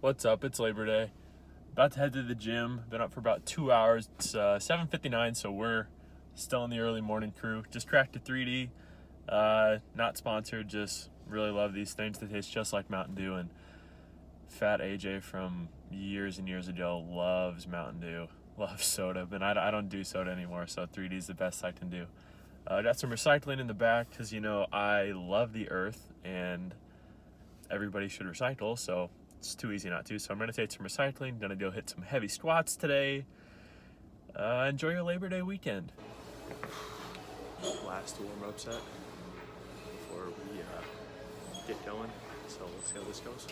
What's up? It's Labor Day. About to head to the gym. Been up for about 2 hours. It's 7:59, so we're still in the early morning crew. Just cracked a 3D. Not sponsored, just really love these things. They taste just like Mountain Dew. And Fat AJ from years and years ago loves Mountain Dew, loves soda. But I don't do soda anymore, so 3D is the best I can do. Got some recycling in the back because, I love the earth and everybody should recycle, so it's too easy not to. So I'm going to take some recycling, going to go hit some heavy squats today. Enjoy your Labor Day weekend. Last warm-up set before we get going, so we'll see how this goes.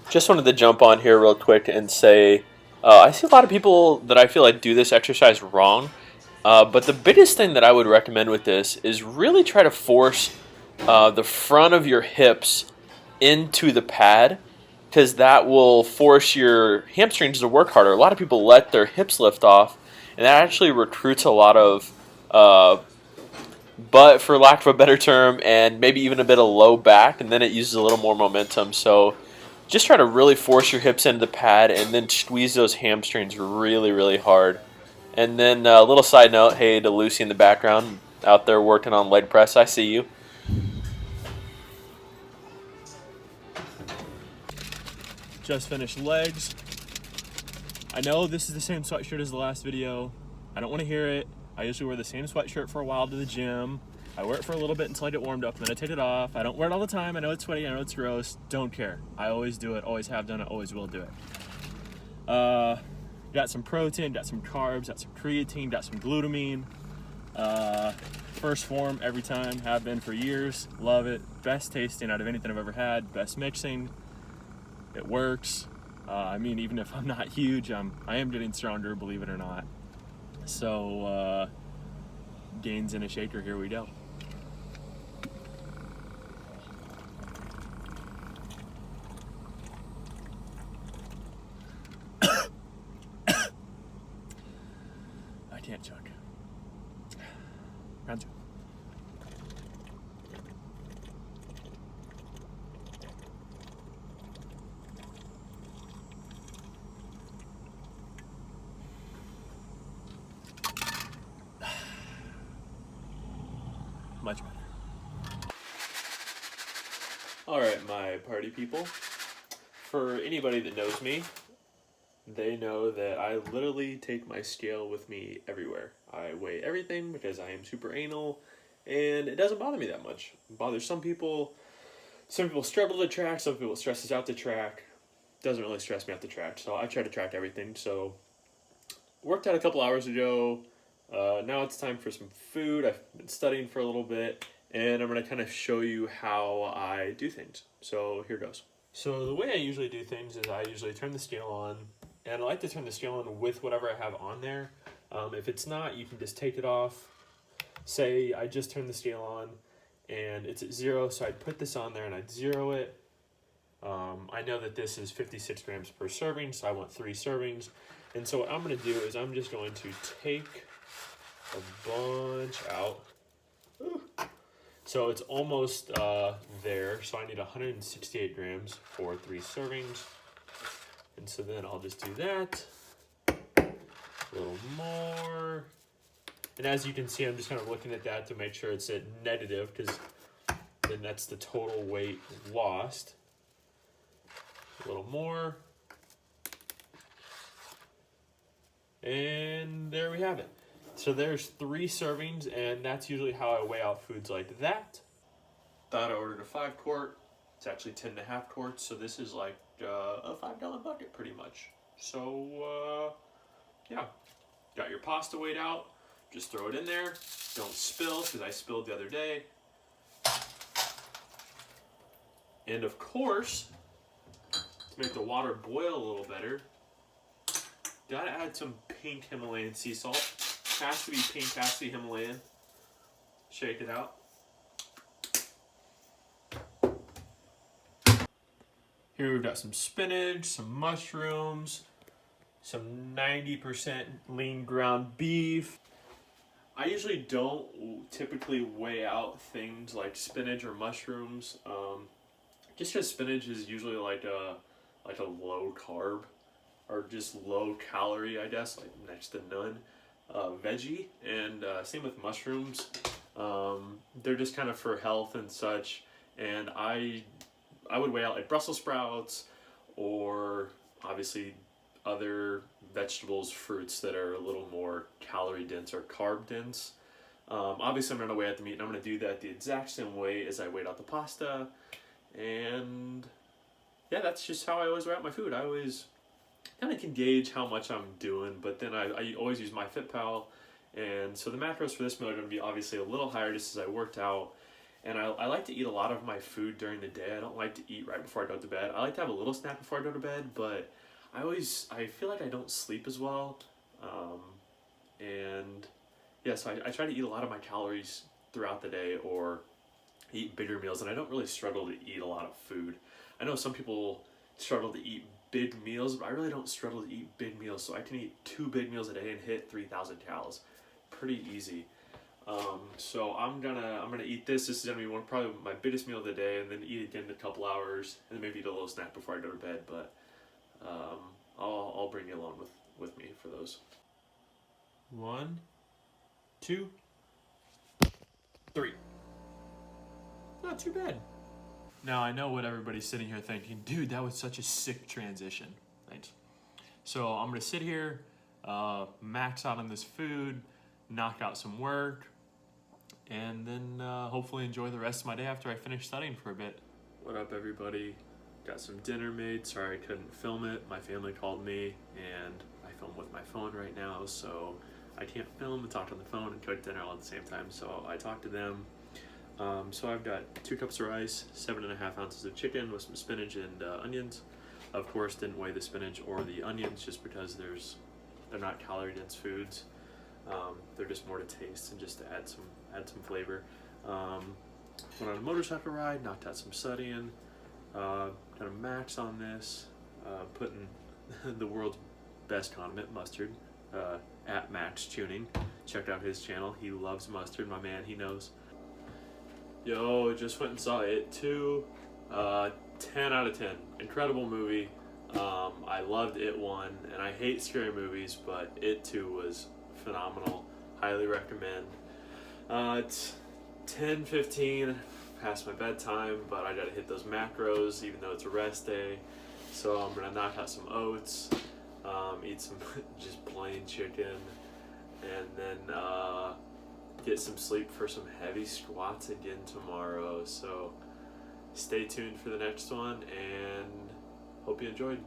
Just wanted to jump on here real quick and say I see a lot of people that I feel like do this exercise wrong, but the biggest thing that I would recommend with this is really try to force the front of your hips into the pad, because that will force your hamstrings to work harder. A lot of people let their hips lift off, and that actually recruits a lot of butt, for lack of a better term, and maybe even a bit of low back, and then it uses a little more momentum. So just try to really force your hips into the pad and then squeeze those hamstrings really, really hard. And then a little side note, hey to Lucy in the background out there working on leg press, I see you. Just finished legs. I know this is the same sweatshirt as the last video. I don't want to hear it. I usually wear the same sweatshirt for a while to the gym. I wear it for a little bit until I get warmed up, and then I take it off. I don't wear it all the time. I know it's sweaty. I know it's gross. Don't care. I always do it. Always have done it. Always will do it. Got some protein. Got some carbs. Got some creatine. Got some glutamine. First form every time. Have been for years. Love it. Best tasting out of anything I've ever had. Best mixing. It works. Even if I'm not huge, I am getting stronger, believe it or not. So, gains in a shaker, here we go. I can't choke. Round two. All right, my party people. For anybody that knows me, they know that I literally take my scale with me everywhere. I weigh everything because I am super anal, and it doesn't bother me that much. It bothers some people. Some people struggle to track. Some people it stresses out to track. Doesn't really stress me out to track. So I try to track everything. So worked out a couple hours ago. Now it's time for some food. I've been studying for a little bit, and I'm going to kind of show you how I do things. So here goes. So the way I usually do things is I usually turn the scale on, and I like to turn the scale on with whatever I have on there. If it's not, you can just take it off. Say I just turned the scale on, and it's at 0, so I'd put this on there and I'd 0 it. I know that this is 56 grams per serving, so I want 3 servings. And so what I'm going to do is I'm just going to take a bunch out. Ooh. So it's almost there, so I need 168 grams for 3 servings. And so then I'll just do that. A little more. And as you can see, I'm just kind of looking at that to make sure it's at negative, because then that's the total weight lost. A little more. And there we have it. So there's 3 servings, and that's usually how I weigh out foods like that. Thought I ordered a 5-quart. It's actually 10.5 quarts, so this is like a $5 bucket pretty much. So, yeah. Got your pasta weighed out. Just throw it in there. Don't spill, because I spilled the other day. And of course, to make the water boil a little better, gotta add some pink Himalayan sea salt. Has to be pink, has to be Himalayan. Shake it out. Here we've got some spinach, some mushrooms, some 90% lean ground beef. I usually don't typically weigh out things like spinach or mushrooms, just because spinach is usually like a low carb or just low calorie, I guess, like next to none, veggie. And same with mushrooms. They're just kind of for health and such. And I would weigh out like Brussels sprouts or obviously other vegetables, fruits that are a little more calorie dense or carb dense. Obviously I'm going to weigh out the meat, and I'm going to do that the exact same way as I weighed out the pasta. And yeah, that's just how I always weigh out my food. I always kind of can gauge how much I'm doing, but then I always use MyFitPal. And so the macros for this meal are going to be obviously a little higher just as I worked out. And I like to eat a lot of my food during the day. I don't like to eat right before I go to bed. I like to have a little snack before I go to bed, but I feel like I don't sleep as well. And yeah, so I try to eat a lot of my calories throughout the day or eat bigger meals, and I don't really struggle to eat a lot of food. I know some people struggle to eat big meals, but I really don't struggle to eat big meals, so I can eat 2 big meals a day and hit 3,000 calories. Pretty easy. So I'm gonna eat this. This is gonna be probably my biggest meal of the day, and then eat again in a couple hours, and then maybe eat a little snack before I go to bed. But I'll bring you along with me for those. 1, 2, 3. Not too bad. Now I know what everybody's sitting here thinking, dude, that was such a sick transition. Thanks. So I'm gonna sit here, max out on this food, knock out some work, and then hopefully enjoy the rest of my day after I finish studying for a bit. What up, everybody? Got some dinner made. Sorry I couldn't film it. My family called me, and I film with my phone right now, so I can't film and talk on the phone and cook dinner all at the same time, so I talked to them. So I've got 2 cups of rice, 7.5 ounces of chicken with some spinach and onions. Of course, didn't weigh the spinach or the onions just because they're not calorie dense foods. They're just more to taste and just to add some flavor. Went on a motorcycle ride, knocked out some studying, kind of max on this, putting the world's best condiment, mustard, at Max Tuning. Checked out his channel. He loves mustard, my man, he knows. Yo, just went and saw It 2. 10 out of 10. Incredible movie. I loved It 1, and I hate scary movies, but It 2 was phenomenal. Highly recommend. It's 10:15. past my bedtime, but I gotta hit those macros even though it's a rest day. So I'm gonna knock out some oats, eat some just plain chicken, and then get some sleep for some heavy squats again tomorrow. So stay tuned for the next one, and hope you enjoyed.